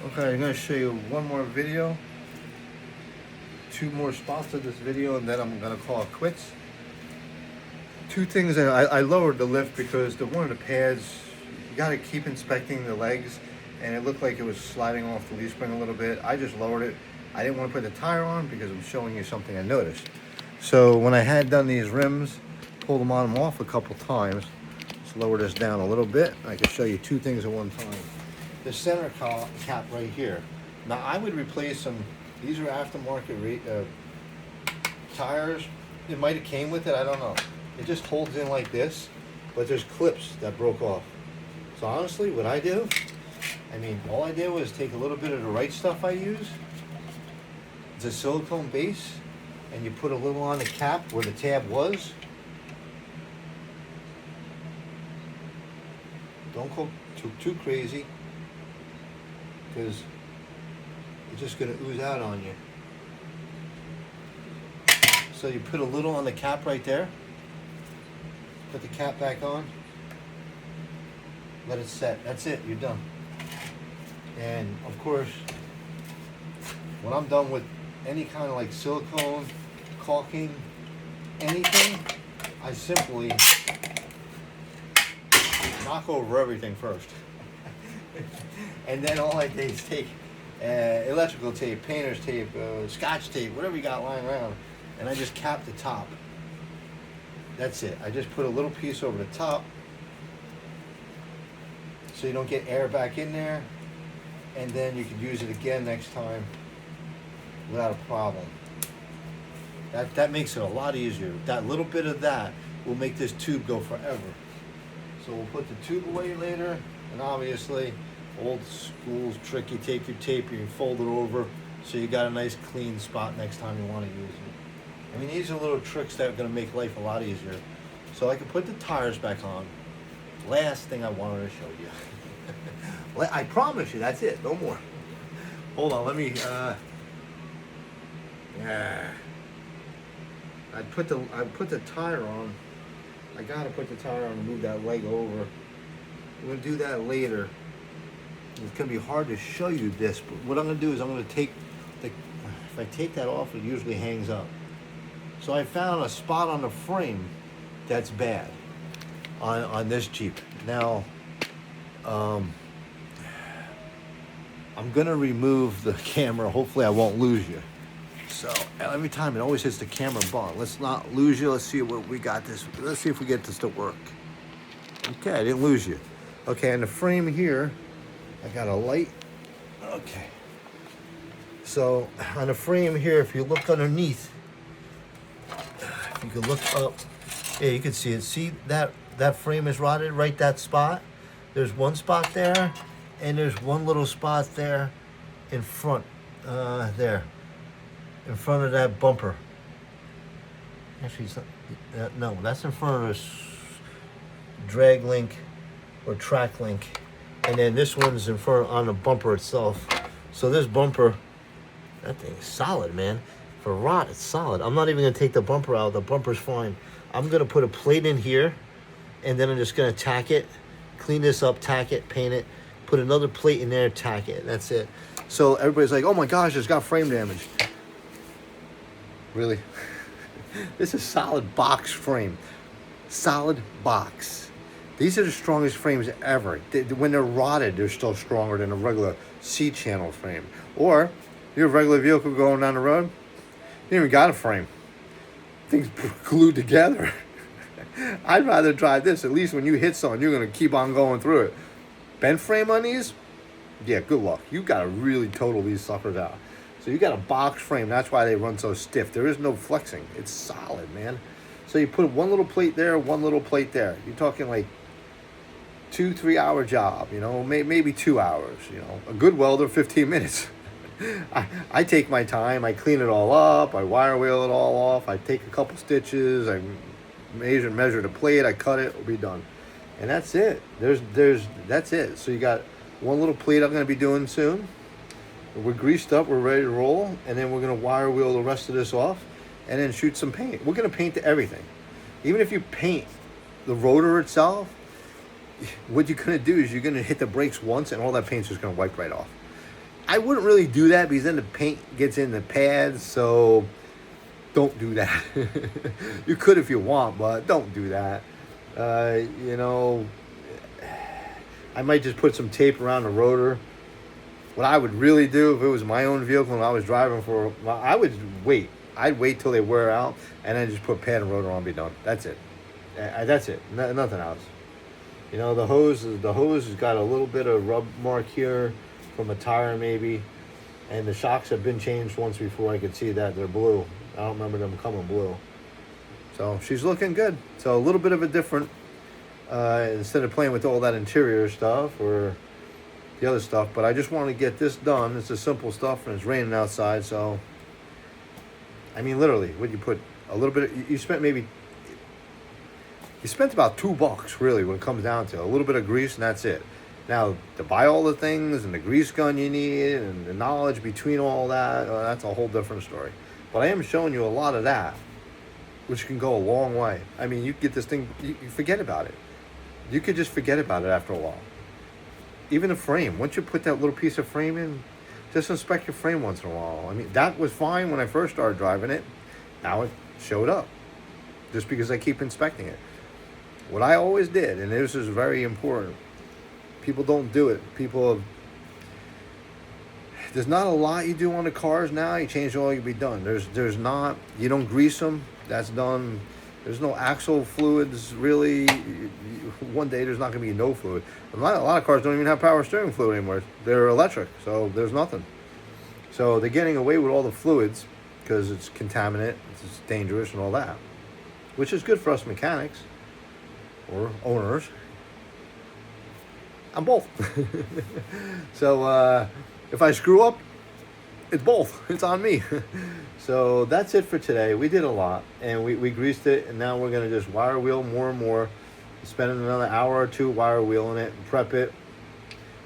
Okay, I'm going to show you one more video, two more spots of this video, and then I'm going to call it quits. Two things. I lowered the lift because one of the pads, you got to keep inspecting the legs, and it looked like it was sliding off the leaf spring a little bit. I just lowered it. I didn't want to put the tire on because I'm showing you something I noticed. So when I had done these rims, pulled them on and off a couple times. Let's lower this down a little bit. I can show you two things at one time. The center cap right here. Now I would replace them. These are aftermarket tires. It might have came with it, I don't know. It just holds in like this, but there's clips that broke off. So honestly, what I do, all I did was take a little bit of the right stuff I use. It's a silicone base, and you put a little on the cap where the tab was. Don't go too crazy, because it's just gonna ooze out on you. So you put a little on the cap right there. Put the cap back on. Let it set. That's it. You're done. And of course, when I'm done with any kind of like silicone, caulking, anything, I simply knock over everything first. And then all I do is take electrical tape, painter's tape, scotch tape, whatever you got lying around, and I just cap the top. That's it. I just put a little piece over the top so you don't get air back in there, and then you can use it again next time without a problem. That makes it a lot easier. That little bit of that will make this tube go forever. So we'll put the tube away later, and obviously, old school trick, you take your tape, you fold it over, so you got a nice clean spot next time you want to use it. These are little tricks that are going to make life a lot easier. So I can put the tires back on. Last thing I wanted to show you. I promise you, that's it, no more. Hold on, let me, yeah. I put the tire on. I gotta put the tire on and move that leg over. We're gonna do that later. It's gonna be hard to show you this, but what I'm gonna do is I'm gonna take if I take that off, it usually hangs up. So I found a spot on the frame that's bad on this Jeep. Now, I'm gonna remove the camera. Hopefully I won't lose you. So every time it always hits the camera button. Let's not lose you. Let's see what we got this. Let's see if we get this to work. Okay, I didn't lose you. Okay, and the frame here, I got a light. Okay. So on the frame here, if you look underneath, you can look up. Yeah, you can see it. See that frame is rotted right that spot. There's one spot there, and there's one little spot there in front. There. In front of that bumper. Actually, it's not, no, that's in front of this drag link or track link. And then this one's in front on the bumper itself. So this bumper, that thing is solid, man. For rot, it's solid. I'm not even gonna take the bumper out. The bumper's fine. I'm gonna put a plate in here, and then I'm just gonna tack it, clean this up, tack it, paint it, put another plate in there, tack it. That's it. So everybody's like, oh my gosh, it's got frame damage. Really? This is solid box frame. Solid box. These are the strongest frames ever. When they're rotted, they're still stronger than a regular C-channel frame. Or, you're a regular vehicle going down the road, you even got a frame. Things glued together. I'd rather drive this. At least when you hit something, you're going to keep on going through it. Bent frame on these? Yeah, good luck. You got to really total these suckers out. So you got a box frame. That's why they run so stiff. There is no flexing. It's solid, man. So you put one little plate there, one little plate there. You're talking like 2-3 hour job, maybe 2 hours, A good welder, 15 minutes. I take my time. I clean it all up. I wire wheel it all off. I take a couple stitches. I measure the plate. I cut it. We'll be done. And that's it. That's it. So you got one little plate I'm going to be doing soon. We're greased up. We're ready to roll. And then we're going to wire wheel the rest of this off and then shoot some paint. We're going to paint everything. Even if you paint the rotor itself, what you're going to do is you're going to hit the brakes once and all that paint's just going to wipe right off. I wouldn't really do that because then the paint gets in the pads, so don't do that. You could if you want, but don't do that. You know, I might just put some tape around the rotor. What I would really do if it was my own vehicle and I was driving for, I would wait. I'd wait till they wear out and then just put pad and rotor on and be done. That's it. That's it. Nothing else. You know, the hose has got a little bit of rub mark here from a tire maybe. And the shocks have been changed once before. I could see that they're blue. I don't remember them coming blue. So she's looking good. So a little bit of a different, instead of playing with all that interior stuff or the other stuff. But I just want to get this done. It's a simple stuff and it's raining outside. So, I mean, literally, what you put a little bit, you spent about $2 really when it comes down to it. A little bit of grease and that's it. Now, to buy all the things and the grease gun you need and the knowledge between all that, that's a whole different story. But I am showing you a lot of that, which can go a long way. I mean, you get this thing, you forget about it. You could just forget about it after a while. Even the frame, once you put that little piece of frame in, just inspect your frame once in a while. I mean, that was fine when I first started driving it. Now it showed up, just because I keep inspecting it. What I always did, and this is very important, people don't do it. There's not a lot you do on the cars now. You change the oil, you'll be done. There's not, you don't grease them, that's done. There's no axle fluids, really. One day there's not going to be no fluid. A lot of cars don't even have power steering fluid anymore. They're electric, so there's nothing. So they're getting away with all the fluids because it's contaminant, it's dangerous and all that, which is good for us mechanics or owners. I'm both. So if I screw up, it's both. It's on me. So that's it for today. We did a lot, and we greased it, and now we're going to just wire wheel more and more. Spending another hour or two wire wheeling it, prep it.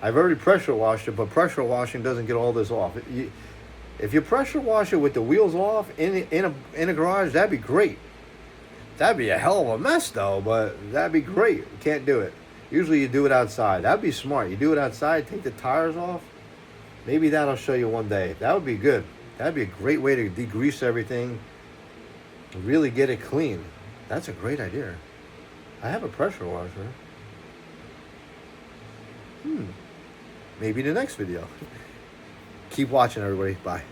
I've already pressure washed it, but pressure washing doesn't get all this off. If you pressure wash it with the wheels off in a garage, that'd be great. That'd be a hell of a mess, though, but that'd be great. You can't do it. Usually you do it outside. That'd be smart. You do it outside, take the tires off. Maybe that'll show you one day. That would be good. That'd be a great way to degrease everything, really get it clean. That's a great idea. I have a pressure washer. Maybe the next video. Keep watching, everybody. Bye.